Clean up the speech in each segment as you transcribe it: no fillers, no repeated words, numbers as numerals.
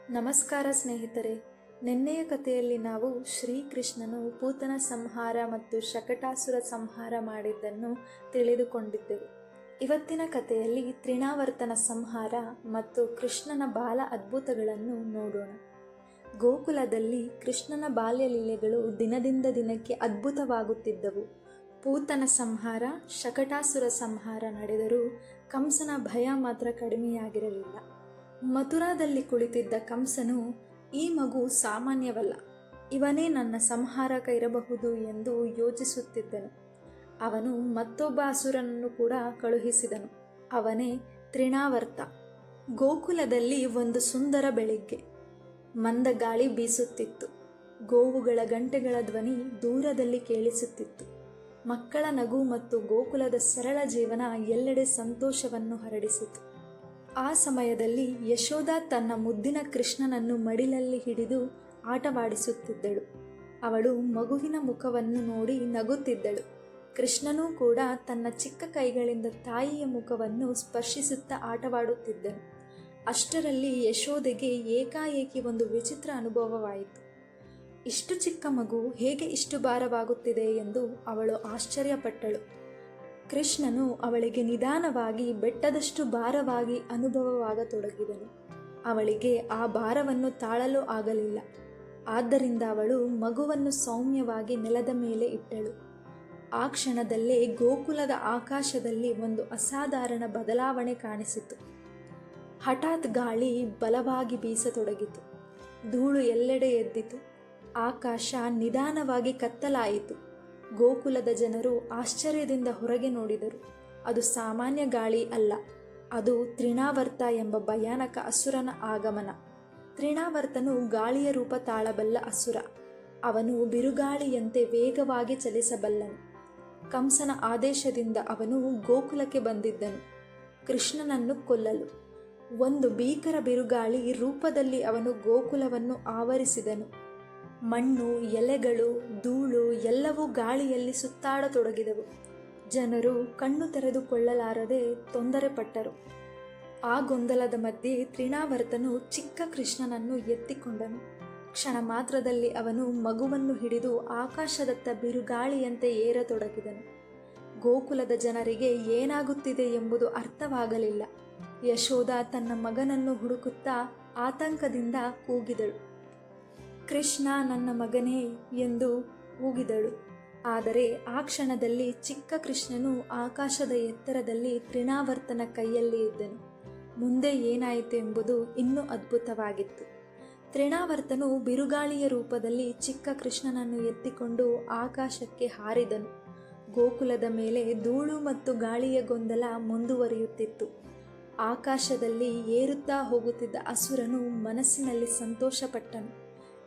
ನಮಸ್ಕಾರ ಸ್ನೇಹಿತರೆ. ನಿನ್ನೆಯ ಕಥೆಯಲ್ಲಿ ನಾವು ಶ್ರೀಕೃಷ್ಣನು ಪೂತನ ಸಂಹಾರ ಮತ್ತು ಶಕಟಾಸುರ ಸಂಹಾರ ಮಾಡಿದ್ದನ್ನು ತಿಳಿದುಕೊಂಡಿದ್ದೆವು. ಇವತ್ತಿನ ಕಥೆಯಲ್ಲಿ ತೃಣಾವರ್ತನ ಸಂಹಾರ ಮತ್ತು ಕೃಷ್ಣನ ಬಾಲ ಅದ್ಭುತಗಳನ್ನು ನೋಡೋಣ. ಗೋಕುಲದಲ್ಲಿ ಕೃಷ್ಣನ ಬಾಲ್ಯ ಲೀಲೆಗಳು ದಿನದಿಂದ ದಿನಕ್ಕೆ ಅದ್ಭುತವಾಗುತ್ತಿದ್ದವು. ಪೂತನ ಸಂಹಾರ, ಶಕಟಾಸುರ ಸಂಹಾರ ನಡೆದರೂ ಕಂಸನ ಭಯ ಮಾತ್ರ ಕಡಿಮೆಯಾಗಿರಲಿಲ್ಲ. ಮಥುರಾದಲ್ಲಿ ಕುಳಿತಿದ್ದ ಕಂಸನು, ಈ ಮಗು ಸಾಮಾನ್ಯವಲ್ಲ, ಇವನೇ ನನ್ನ ಸಂಹಾರಕ ಇರಬಹುದು ಎಂದು ಯೋಚಿಸುತ್ತಿದ್ದನು. ಅವನು ಮತ್ತೊಬ್ಬ ಅಸುರನನ್ನು ಕೂಡ ಕಳುಹಿಸಿದನು. ಅವನೇ ತೃಣಾವರ್ತ. ಗೋಕುಲದಲ್ಲಿ ಒಂದು ಸುಂದರ ಬೆಳಿಗ್ಗೆ. ಮಂದ ಗಾಳಿ ಬೀಸುತ್ತಿತ್ತು. ಗೋವುಗಳ ಗಂಟೆಗಳ ಧ್ವನಿ ದೂರದಲ್ಲಿ ಕೇಳಿಸುತ್ತಿತ್ತು. ಮಕ್ಕಳ ನಗು ಮತ್ತು ಗೋಕುಲದ ಸರಳ ಜೀವನ ಎಲ್ಲೆಡೆ ಸಂತೋಷವನ್ನು ಹರಡಿಸಿತು. ಆ ಸಮಯದಲ್ಲಿ ಯಶೋಧ ತನ್ನ ಮುದ್ದಿನ ಕೃಷ್ಣನನ್ನು ಮಡಿಲಲ್ಲಿ ಹಿಡಿದು ಆಟವಾಡಿಸುತ್ತಿದ್ದಳು. ಅವಳು ಮಗುವಿನ ಮುಖವನ್ನು ನೋಡಿ ನಗುತ್ತಿದ್ದಳು. ಕೃಷ್ಣನೂ ಕೂಡ ತನ್ನ ಚಿಕ್ಕ ಕೈಗಳಿಂದ ತಾಯಿಯ ಮುಖವನ್ನು ಸ್ಪರ್ಶಿಸುತ್ತಾ ಆಟವಾಡುತ್ತಿದ್ದನು. ಅಷ್ಟರಲ್ಲಿ ಯಶೋಧೆಗೆ ಏಕಾಏಕಿ ಒಂದು ವಿಚಿತ್ರ ಅನುಭವವಾಯಿತು. ಇಷ್ಟು ಚಿಕ್ಕ ಮಗು ಹೇಗೆ ಇಷ್ಟು ಭಾರವಾಗುತ್ತಿದೆ ಎಂದು ಅವಳು ಆಶ್ಚರ್ಯಪಟ್ಟಳು. ಕೃಷ್ಣನು ಅವಳಿಗೆ ನಿಧಾನವಾಗಿ ಬೆಟ್ಟದಷ್ಟು ಭಾರವಾಗಿ ಅನುಭವವಾಗತೊಡಗಿದನು. ಅವಳಿಗೆ ಆ ಭಾರವನ್ನು ತಾಳಲು ಆಗಲಿಲ್ಲ. ಆದ್ದರಿಂದ ಅವಳು ಮಗುವನ್ನು ಸೌಮ್ಯವಾಗಿ ನೆಲದ ಮೇಲೆ ಇಟ್ಟಳು. ಆ ಕ್ಷಣದಲ್ಲೇ ಗೋಕುಲದ ಆಕಾಶದಲ್ಲಿ ಒಂದು ಅಸಾಧಾರಣ ಬದಲಾವಣೆ ಕಾಣಿಸಿತು. ಹಠಾತ್ ಗಾಳಿ ಬಲವಾಗಿ ಬೀಸತೊಡಗಿತು. ಧೂಳು ಎಲ್ಲೆಡೆ ಎದ್ದಿತು. ಆಕಾಶ ನಿಧಾನವಾಗಿ ಕತ್ತಲಾಯಿತು. ಗೋಕುಲದ ಜನರು ಆಶ್ಚರ್ಯದಿಂದ ಹೊರಗೆ ನೋಡಿದರು. ಅದು ಸಾಮಾನ್ಯ ಗಾಳಿ ಅಲ್ಲ, ಅದು ತೃಣಾವರ್ತ ಎಂಬ ಭಯಾನಕ ಅಸುರನ ಆಗಮನ. ತೃಣಾವರ್ತನು ಗಾಳಿಯ ರೂಪ ತಾಳಬಲ್ಲ ಅಸುರ. ಅವನು ಬಿರುಗಾಳಿಯಂತೆ ವೇಗವಾಗಿ ಚಲಿಸಬಲ್ಲನು. ಕಂಸನ ಆದೇಶದಿಂದ ಅವನು ಗೋಕುಲಕ್ಕೆ ಬಂದಿದ್ದನು, ಕೃಷ್ಣನನ್ನು ಕೊಲ್ಲಲು. ಒಂದು ಭೀಕರ ಬಿರುಗಾಳಿ ರೂಪದಲ್ಲಿ ಅವನು ಗೋಕುಲವನ್ನು ಆವರಿಸಿದನು. ಮಣ್ಣು, ಎಲೆಗಳು, ಧೂಳು ಎಲ್ಲವೂ ಗಾಳಿಯಲ್ಲಿ ಸುತ್ತಾಡತೊಡಗಿದವು. ಜನರು ಕಣ್ಣು ತೆರೆದುಕೊಳ್ಳಲಾರದೆ ತೊಂದರೆ ಪಟ್ಟರು. ಆ ಗೊಂದಲದ ಮಧ್ಯೆ ತೃಣಾವರ್ತನು ಚಿಕ್ಕ ಕೃಷ್ಣನನ್ನು ಎತ್ತಿಕೊಂಡನು. ಕ್ಷಣ ಮಾತ್ರದಲ್ಲಿ ಅವನು ಮಗುವನ್ನು ಹಿಡಿದು ಆಕಾಶದತ್ತ ಬಿರುಗಾಳಿಯಂತೆ ಏರತೊಡಗಿದನು. ಗೋಕುಲದ ಜನರಿಗೆ ಏನಾಗುತ್ತಿದೆ ಎಂಬುದು ಅರ್ಥವಾಗಲಿಲ್ಲ. ಯಶೋಧ ತನ್ನ ಮಗನನ್ನು ಹುಡುಕುತ್ತಾ ಆತಂಕದಿಂದ ಕೂಗಿದಳು. ಕೃಷ್ಣ, ನನ್ನ ಮಗನೇ ಎಂದು ಕೂಗಿದಳು. ಆದರೆ ಆ ಕ್ಷಣದಲ್ಲಿ ಚಿಕ್ಕ ಕೃಷ್ಣನು ಆಕಾಶದ ಎತ್ತರದಲ್ಲಿ ತೃಣಾವರ್ತನ ಕೈಯಲ್ಲಿ ಇದ್ದನು. ಮುಂದೆ ಏನಾಯಿತು ಎಂಬುದು ಇನ್ನೂ ಅದ್ಭುತವಾಗಿತ್ತು. ತೃಣಾವರ್ತನು ಬಿರುಗಾಳಿಯ ರೂಪದಲ್ಲಿ ಚಿಕ್ಕ ಕೃಷ್ಣನನ್ನು ಎತ್ತಿಕೊಂಡು ಆಕಾಶಕ್ಕೆ ಹಾರಿದನು. ಗೋಕುಲದ ಮೇಲೆ ಧೂಳು ಮತ್ತು ಗಾಳಿಯ ಗೊಂದಲ ಮುಂದುವರಿಯುತ್ತಿತ್ತು. ಆಕಾಶದಲ್ಲಿ ಏರುತ್ತಾ ಹೋಗುತ್ತಿದ್ದ ಅಸುರನು ಮನಸ್ಸಿನಲ್ಲಿ ಸಂತೋಷಪಟ್ಟನು.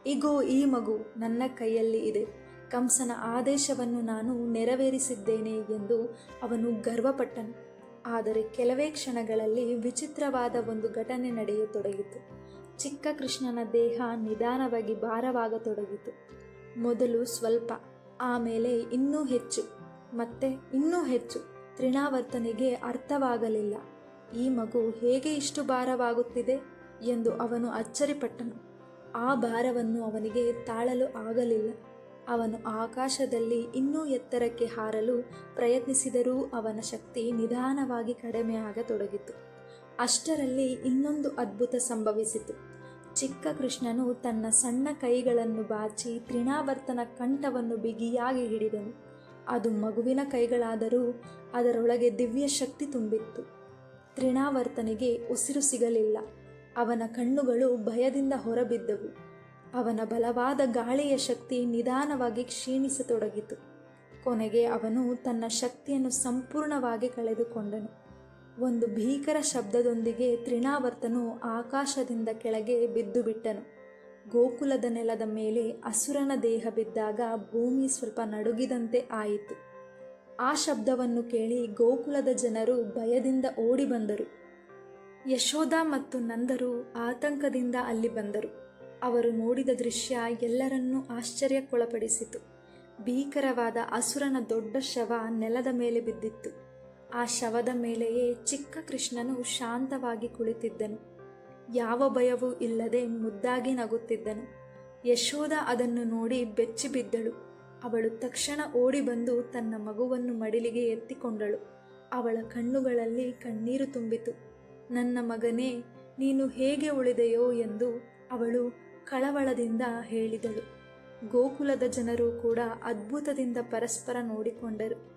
ಇಗೋ, ಈ ಮಗು ನನ್ನ ಕೈಯಲ್ಲಿ ಇದೆ. ಕಂಸನ ಆದೇಶವನ್ನು ನಾನು ನೆರವೇರಿಸಿದ್ದೇನೆ ಎಂದು ಅವನು ಗರ್ವಪಟ್ಟನು. ಆದರೆ ಕೆಲವೇ ಕ್ಷಣಗಳಲ್ಲಿ ವಿಚಿತ್ರವಾದ ಒಂದು ಘಟನೆ ನಡೆಯತೊಡಗಿತು. ಚಿಕ್ಕ ಕೃಷ್ಣನ ದೇಹ ನಿಧಾನವಾಗಿ ಭಾರವಾಗತೊಡಗಿತು. ಮೊದಲು ಸ್ವಲ್ಪ, ಆಮೇಲೆ ಇನ್ನೂ ಹೆಚ್ಚು, ಮತ್ತೆ ಇನ್ನೂ ಹೆಚ್ಚು. ತೃಣಾವರ್ತನಿಗೆ ಅರ್ಥವಾಗಲಿಲ್ಲ. ಈ ಮಗು ಹೇಗೆ ಇಷ್ಟು ಭಾರವಾಗುತ್ತಿದೆ ಎಂದು ಅವನು ಅಚ್ಚರಿಪಟ್ಟನು. ಆ ಭಾರವನ್ನು ಅವನಿಗೆ ತಾಳಲು ಆಗಲಿಲ್ಲ. ಅವನು ಆಕಾಶದಲ್ಲಿ ಇನ್ನೂ ಎತ್ತರಕ್ಕೆ ಹಾರಲು ಪ್ರಯತ್ನಿಸಿದರೂ ಅವನ ಶಕ್ತಿ ನಿಧಾನವಾಗಿ ಕಡಿಮೆಯಾಗತೊಡಗಿತು. ಅಷ್ಟರಲ್ಲಿ ಇನ್ನೊಂದು ಅದ್ಭುತ ಸಂಭವಿಸಿತು. ಚಿಕ್ಕ ಕೃಷ್ಣನು ತನ್ನ ಸಣ್ಣ ಕೈಗಳನ್ನು ಬಾಚಿ ತೃಣಾವರ್ತನ ಕಂಠವನ್ನು ಬಿಗಿಯಾಗಿ ಹಿಡಿದನು. ಅದು ಮಗುವಿನ ಕೈಗಳಾದರೂ ಅದರೊಳಗೆ ದಿವ್ಯ ಶಕ್ತಿ ತುಂಬಿತ್ತು. ತೃಣಾವರ್ತನಿಗೆ ಉಸಿರು ಸಿಗಲಿಲ್ಲ. ಅವನ ಕಣ್ಣುಗಳು ಭಯದಿಂದ ಹೊರಬಿದ್ದವು. ಅವನ ಬಲವಾದ ಗಾಳಿಯ ಶಕ್ತಿ ನಿಧಾನವಾಗಿ ಕ್ಷೀಣಿಸತೊಡಗಿತು. ಕೊನೆಗೆ ಅವನು ತನ್ನ ಶಕ್ತಿಯನ್ನು ಸಂಪೂರ್ಣವಾಗಿ ಕಳೆದುಕೊಂಡನು. ಒಂದು ಭೀಕರ ಶಬ್ದದೊಂದಿಗೆ ತೃಣಾವರ್ತನು ಆಕಾಶದಿಂದ ಕೆಳಗೆ ಬಿದ್ದು ಬಿಟ್ಟನು. ಗೋಕುಲದ ನೆಲದ ಮೇಲೆ ಅಸುರನ ದೇಹ ಬಿದ್ದಾಗ ಭೂಮಿ ಸ್ವಲ್ಪ ನಡುಗಿದಂತೆ ಆಯಿತು. ಆ ಶಬ್ದವನ್ನು ಕೇಳಿ ಗೋಕುಲದ ಜನರು ಭಯದಿಂದ ಓಡಿ ಬಂದರು. ಯಶೋಧ ಮತ್ತು ನಂದರು ಆತಂಕದಿಂದ ಅಲ್ಲಿ ಬಂದರು. ಅವರು ನೋಡಿದ ದೃಶ್ಯ ಎಲ್ಲರನ್ನೂ ಆಶ್ಚರ್ಯಕ್ಕೊಳಪಡಿಸಿತು. ಭೀಕರವಾದ ಅಸುರನ ದೊಡ್ಡ ಶವ ನೆಲದ ಮೇಲೆ ಬಿದ್ದಿತ್ತು. ಆ ಶವದ ಮೇಲೆಯೇ ಚಿಕ್ಕ ಕೃಷ್ಣನು ಶಾಂತವಾಗಿ ಕುಳಿತಿದ್ದನು. ಯಾವ ಭಯವೂ ಇಲ್ಲದೆ ಮುದ್ದಾಗಿ ನಗುತ್ತಿದ್ದನು. ಯಶೋದ ಅದನ್ನು ನೋಡಿ ಬೆಚ್ಚಿ ಬಿದ್ದಳು. ಅವಳು ತಕ್ಷಣ ಓಡಿ ಬಂದು ತನ್ನ ಮಗುವನ್ನು ಮಡಿಲಿಗೆ ಎತ್ತಿಕೊಂಡಳು. ಅವಳ ಕಣ್ಣುಗಳಲ್ಲಿ ಕಣ್ಣೀರು ತುಂಬಿತು. ನನ್ನ ಮಗನೇ, ನೀನು ಹೇಗೆ ಉಳಿದೆಯೋ ಎಂದು ಅವಳು ಕಳವಳದಿಂದ ಹೇಳಿದಳು. ಗೋಕುಲದ ಜನರು ಕೂಡ ಅದ್ಭುತದಿಂದ ಪರಸ್ಪರ ನೋಡಿಕೊಂಡರು.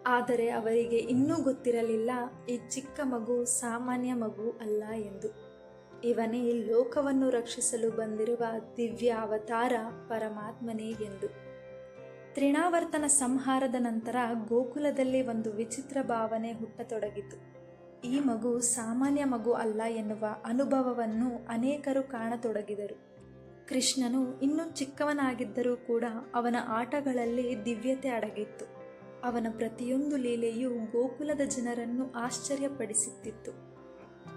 ಆದರೆ ಅವರಿಗೆ ಇನ್ನೂ ಗೊತ್ತಿರಲಿಲ್ಲ ಈ ಚಿಕ್ಕ ಮಗು ಸಾಮಾನ್ಯ ಮಗು ಅಲ್ಲ ಎಂದು. ಇವನೇ ಲೋಕವನ್ನು ರಕ್ಷಿಸಲು ಬಂದಿರುವ ದಿವ್ಯ ಅವತಾರ ಪರಮಾತ್ಮನೇ ಎಂದು. ತ್ರಿಣಾವರ್ತನ ಸಂಹಾರದ ನಂತರ ಗೋಕುಲದಲ್ಲಿ ಒಂದು ವಿಚಿತ್ರ ಭಾವನೆ ಹುಟ್ಟತೊಡಗಿತು. ಈ ಮಗು ಸಾಮಾನ್ಯ ಮಗು ಅಲ್ಲ ಎನ್ನುವ ಅನುಭವವನ್ನು ಅನೇಕರು ಕಾಣತೊಡಗಿದರು. ಕೃಷ್ಣನು ಇನ್ನೂ ಚಿಕ್ಕವನಾಗಿದ್ದರೂ ಕೂಡ ಅವನ ಆಟಗಳಲ್ಲಿ ದಿವ್ಯತೆ ಅಡಗಿತ್ತು. ಅವನ ಪ್ರತಿಯೊಂದು ಲೀಲೆಯೂ ಗೋಕುಲದ ಜನರನ್ನು ಆಶ್ಚರ್ಯಪಡಿಸುತ್ತಿತ್ತು.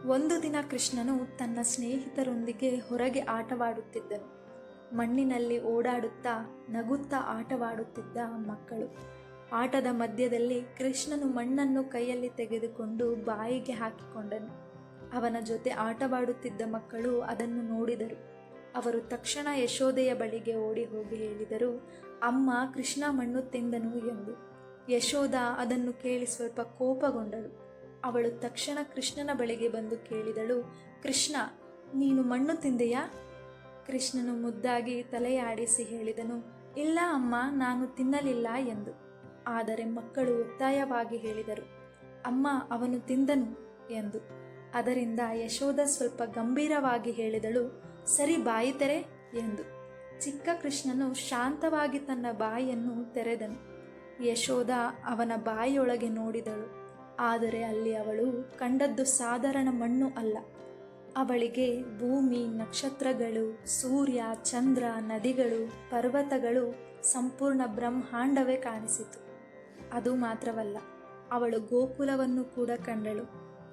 ಒಂದು ದಿನ ಕೃಷ್ಣನು ತನ್ನ ಸ್ನೇಹಿತರೊಂದಿಗೆ ಹೊರಗೆ ಆಟವಾಡುತ್ತಿದ್ದನು. ಮಣ್ಣಿನಲ್ಲಿ ಓಡಾಡುತ್ತಾ ನಗುತ್ತಾ ಆಟವಾಡುತ್ತಿದ್ದ ಮಕ್ಕಳು. ಆಟದ ಮಧ್ಯದಲ್ಲಿ ಕೃಷ್ಣನು ಮಣ್ಣನ್ನು ಕೈಯಲ್ಲಿ ತೆಗೆದುಕೊಂಡು ಬಾಯಿಗೆ ಹಾಕಿಕೊಂಡನು. ಅವನ ಜೊತೆ ಆಟವಾಡುತ್ತಿದ್ದ ಮಕ್ಕಳು ಅದನ್ನು ನೋಡಿದರು. ಅವರು ತಕ್ಷಣ ಯಶೋದೆಯ ಬಳಿಗೆ ಓಡಿ ಹೋಗಿ ಹೇಳಿದರು, ಅಮ್ಮ, ಕೃಷ್ಣ ಮಣ್ಣು ತಿಂದನು ಎಂದು. ಯಶೋದ ಅದನ್ನು ಕೇಳಿ ಸ್ವಲ್ಪ ಕೋಪಗೊಂಡಳು. ಅವಳು ತಕ್ಷಣ ಕೃಷ್ಣನ ಬಳಿಗೆ ಬಂದು ಕೇಳಿದಳು, ಕೃಷ್ಣ, ನೀನು ಮಣ್ಣು ತಿಂದೆಯಾ? ಕೃಷ್ಣನು ಮುದ್ದಾಗಿ ತಲೆಯಾಡಿಸಿ ಹೇಳಿದನು, ಇಲ್ಲ ಅಮ್ಮ, ನಾನು ತಿನ್ನಲಿಲ್ಲ ಎಂದು. ಆದರೆ ಮಕ್ಕಳು ಒತ್ತಾಯವಾಗಿ ಹೇಳಿದರು, ಅಮ್ಮ, ಅವನು ತಿಂದನು ಎಂದು. ಅದರಿಂದ ಯಶೋದ ಸ್ವಲ್ಪ ಗಂಭೀರವಾಗಿ ಹೇಳಿದಳು, ಸರಿ, ಬಾಯಿ ತೆರೆ ಎಂದು. ಚಿಕ್ಕ ಕೃಷ್ಣನು ಶಾಂತವಾಗಿ ತನ್ನ ಬಾಯಿಯನ್ನು ತೆರೆದನು. ಯಶೋದ ಅವನ ಬಾಯಿಯೊಳಗೆ ನೋಡಿದಳು. ಆದರೆ ಅಲ್ಲಿ ಅವಳು ಕಂಡದ್ದು ಸಾಧಾರಣ ಮಣ್ಣು ಅಲ್ಲ. ಅವಳಿಗೆ ಭೂಮಿ, ನಕ್ಷತ್ರಗಳು, ಸೂರ್ಯ, ಚಂದ್ರ, ನದಿಗಳು, ಪರ್ವತಗಳು, ಸಂಪೂರ್ಣ ಬ್ರಹ್ಮಾಂಡವೇ ಕಾಣಿಸಿತು. ಅದು ಮಾತ್ರವಲ್ಲ, ಅವಳು ಗೋಕುಲವನ್ನು ಕೂಡ ಕಂಡಳು,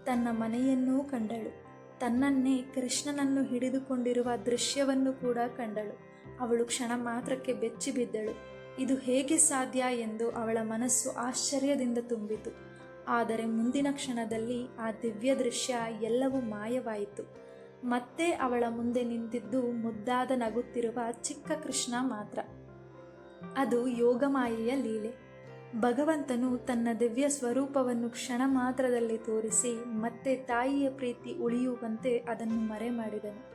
ತನ್ನ ಮನೆಯನ್ನೂ ಕಂಡಳು, ತನ್ನನ್ನೇ ಕೃಷ್ಣನನ್ನು ಹಿಡಿದುಕೊಂಡಿರುವ ದೃಶ್ಯವನ್ನು ಕೂಡ ಕಂಡಳು. ಅವಳು ಕ್ಷಣ ಮಾತ್ರಕ್ಕೆ ಬೆಚ್ಚಿ ಬಿದ್ದಳು. ಇದು ಹೇಗೆ ಸಾಧ್ಯ ಎಂದು ಅವಳ ಮನಸ್ಸು ಆಶ್ಚರ್ಯದಿಂದ ತುಂಬಿತು. ಆದರೆ ಮುಂದಿನ ಕ್ಷಣದಲ್ಲಿ ಆ ದಿವ್ಯ ದೃಶ್ಯ ಎಲ್ಲವೂ ಮಾಯವಾಯಿತು. ಮತ್ತೆ ಅವಳ ಮುಂದೆ ನಿಂತಿದ್ದು ಮುದ್ದಾದ ನಗುತ್ತಿರುವ ಚಿಕ್ಕ ಕೃಷ್ಣ ಮಾತ್ರ. ಅದು ಯೋಗಮಾಯೆಯ ಲೀಲೆ. ಭಗವಂತನು ತನ್ನ ದಿವ್ಯ ಸ್ವರೂಪವನ್ನು ಕ್ಷಣ ಮಾತ್ರದಲ್ಲಿ ತೋರಿಸಿ ಮತ್ತೆ ತಾಯಿಯ ಪ್ರೀತಿ ಉಳಿಯುವಂತೆ ಅದನ್ನು ಮರೆ ಮಾಡಿದನು.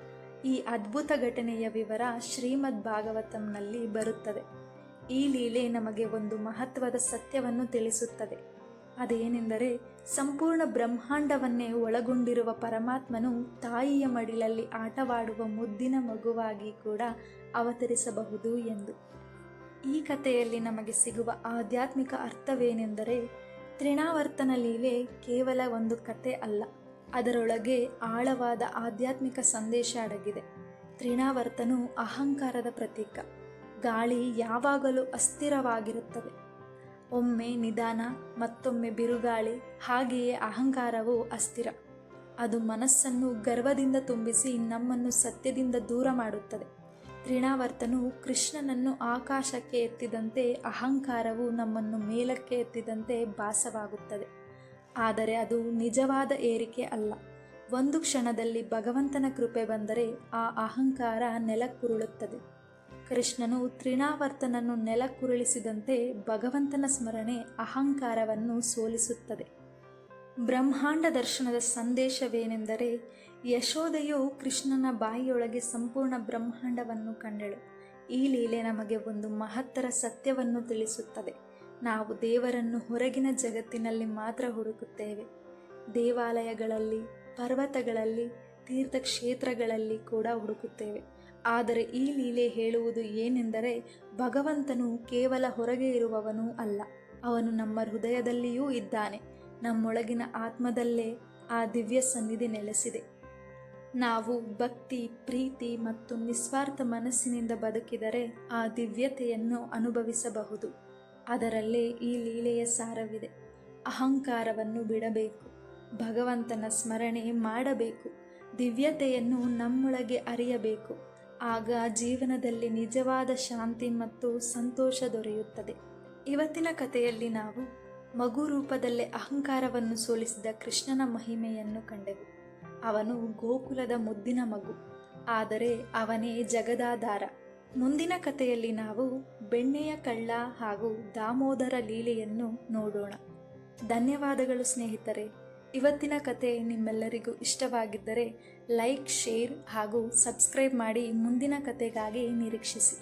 ಈ ಅದ್ಭುತ ಘಟನೆಯ ವಿವರ ಶ್ರೀಮದ್ ಭಾಗವತಂನಲ್ಲಿ ಬರುತ್ತದೆ. ಈ ಲೀಲೆ ನಮಗೆ ಒಂದು ಮಹತ್ವದ ಸತ್ಯವನ್ನು ತಿಳಿಸುತ್ತದೆ. ಅದೇನೆಂದರೆ, ಸಂಪೂರ್ಣ ಬ್ರಹ್ಮಾಂಡವನ್ನೇ ಒಳಗೊಂಡಿರುವ ಪರಮಾತ್ಮನು ತಾಯಿಯ ಮಡಿಲಲ್ಲಿ ಆಟವಾಡುವ ಮುದ್ದಿನ ಮಗುವಾಗಿ ಕೂಡ ಅವತರಿಸಬಹುದು ಎಂದು. ಈ ಕಥೆಯಲ್ಲಿ ನಮಗೆ ಸಿಗುವ ಆಧ್ಯಾತ್ಮಿಕ ಅರ್ಥವೇನೆಂದರೆ, ತ್ರಿಣಾವರ್ತನ ಲೀಲೆ ಕೇವಲ ಒಂದು ಕತೆ ಅಲ್ಲ, ಅದರೊಳಗೆ ಆಳವಾದ ಆಧ್ಯಾತ್ಮಿಕ ಸಂದೇಶ ಅಡಗಿದೆ. ತ್ರಿಣಾವರ್ತನು ಅಹಂಕಾರದ ಪ್ರತೀಕ. ಗಾಳಿ ಯಾವಾಗಲೂ ಅಸ್ಥಿರವಾಗಿರುತ್ತದೆ. ಒಮ್ಮೆ ನಿಧಾನ, ಮತ್ತೊಮ್ಮೆ ಬಿರುಗಾಳಿ. ಹಾಗೆಯೇ ಅಹಂಕಾರವು ಅಸ್ಥಿರ. ಅದು ಮನಸ್ಸನ್ನು ಗರ್ವದಿಂದ ತುಂಬಿಸಿ ನಮ್ಮನ್ನು ಸತ್ಯದಿಂದ ದೂರ ಮಾಡುತ್ತದೆ. ತ್ರಿಣಾವರ್ತನು ಕೃಷ್ಣನನ್ನು ಆಕಾಶಕ್ಕೆ ಎತ್ತಿದಂತೆ ಅಹಂಕಾರವು ನಮ್ಮನ್ನು ಮೇಲಕ್ಕೆ ಎತ್ತಿದಂತೆ ಭಾಸವಾಗುತ್ತದೆ. ಆದರೆ ಅದು ನಿಜವಾದ ಏರಿಕೆ ಅಲ್ಲ. ಒಂದು ಕ್ಷಣದಲ್ಲಿ ಭಗವಂತನ ಕೃಪೆ ಬಂದರೆ ಆ ಅಹಂಕಾರ ನೆಲಕ್ಕುರುಳುತ್ತದೆ. ಕೃಷ್ಣನು ತ್ರಿಣಾವರ್ತನನ್ನು ನೆಲಕ್ಕುರುಳಿಸಿದಂತೆ ಭಗವಂತನ ಸ್ಮರಣೆ ಅಹಂಕಾರವನ್ನು ಸೋಲಿಸುತ್ತದೆ. ಬ್ರಹ್ಮಾಂಡ ದರ್ಶನದ ಸಂದೇಶವೇನೆಂದರೆ, ಯಶೋದೆಯು ಕೃಷ್ಣನ ಬಾಯಿಯೊಳಗೆ ಸಂಪೂರ್ಣ ಬ್ರಹ್ಮಾಂಡವನ್ನು ಕಂಡಳು. ಈ ಲೀಲೆ ನಮಗೆ ಒಂದು ಮಹತ್ತರ ಸತ್ಯವನ್ನು ತಿಳಿಸುತ್ತದೆ. ನಾವು ದೇವರನ್ನು ಹೊರಗಿನ ಜಗತ್ತಿನಲ್ಲಿ ಮಾತ್ರ ಹುಡುಕುತ್ತೇವೆ. ದೇವಾಲಯಗಳಲ್ಲಿ, ಪರ್ವತಗಳಲ್ಲಿ, ತೀರ್ಥಕ್ಷೇತ್ರಗಳಲ್ಲಿ ಕೂಡ ಹುಡುಕುತ್ತೇವೆ. ಆದರೆ ಈ ಲೀಲೆ ಹೇಳುವುದು ಏನೆಂದರೆ, ಭಗವಂತನು ಕೇವಲ ಹೊರಗೆ ಇರುವವನೂ ಅಲ್ಲ, ಅವನು ನಮ್ಮ ಹೃದಯದಲ್ಲಿಯೂ ಇದ್ದಾನೆ. ನಮ್ಮೊಳಗಿನ ಆತ್ಮದಲ್ಲೇ ಆ ದಿವ್ಯ ಸನ್ನಿಧಿ ನೆಲೆಸಿದೆ. ನಾವು ಭಕ್ತಿ, ಪ್ರೀತಿ ಮತ್ತು ನಿಸ್ವಾರ್ಥ ಮನಸ್ಸಿನಿಂದ ಬದುಕಿದರೆ ಆ ದಿವ್ಯತೆಯನ್ನು ಅನುಭವಿಸಬಹುದು. ಅದರಲ್ಲೇ ಈ ಲೀಲೆಯ ಸಾರವಿದೆ. ಅಹಂಕಾರವನ್ನು ಬಿಡಬೇಕು, ಭಗವಂತನ ಸ್ಮರಣೆ ಮಾಡಬೇಕು, ದಿವ್ಯತೆಯನ್ನು ನಮ್ಮೊಳಗೆ ಅರಿಯಬೇಕು. ಆಗ ಜೀವನದಲ್ಲಿ ನಿಜವಾದ ಶಾಂತಿ ಮತ್ತು ಸಂತೋಷ ದೊರೆಯುತ್ತದೆ. ಇವತ್ತಿನ ಕಥೆಯಲ್ಲಿ ನಾವು ಮಗು ರೂಪದಲ್ಲೇ ಅಹಂಕಾರವನ್ನು ಸೋಲಿಸಿದ ಕೃಷ್ಣನ ಮಹಿಮೆಯನ್ನು ಕಂಡೆವು. ಅವನು ಗೋಕುಲದ ಮುದ್ದಿನ ಮಗು, ಆದರೆ ಅವನೇ ಜಗದಾಧಾರ. ಮುಂದಿನ ಕಥೆಯಲ್ಲಿ ನಾವು ಬೆಣ್ಣೆಯ ಕಳ್ಳ ಹಾಗೂ ದಾಮೋದರ ಲೀಲೆಯನ್ನು ನೋಡೋಣ. ಧನ್ಯವಾದಗಳು ಸ್ನೇಹಿತರೆ. ಇವತ್ತಿನ ಕತೆ ನಿಮ್ಮೆಲ್ಲರಿಗೂ ಇಷ್ಟವಾಗಿದ್ದರೆ ಲೈಕ್, ಶೇರ್ ಹಾಗೂ ಸಬ್ಸ್ಕ್ರೈಬ್ ಮಾಡಿ ಮುಂದಿನ ಕತೆಗಾಗಿ ನಿರೀಕ್ಷಿಸಿ.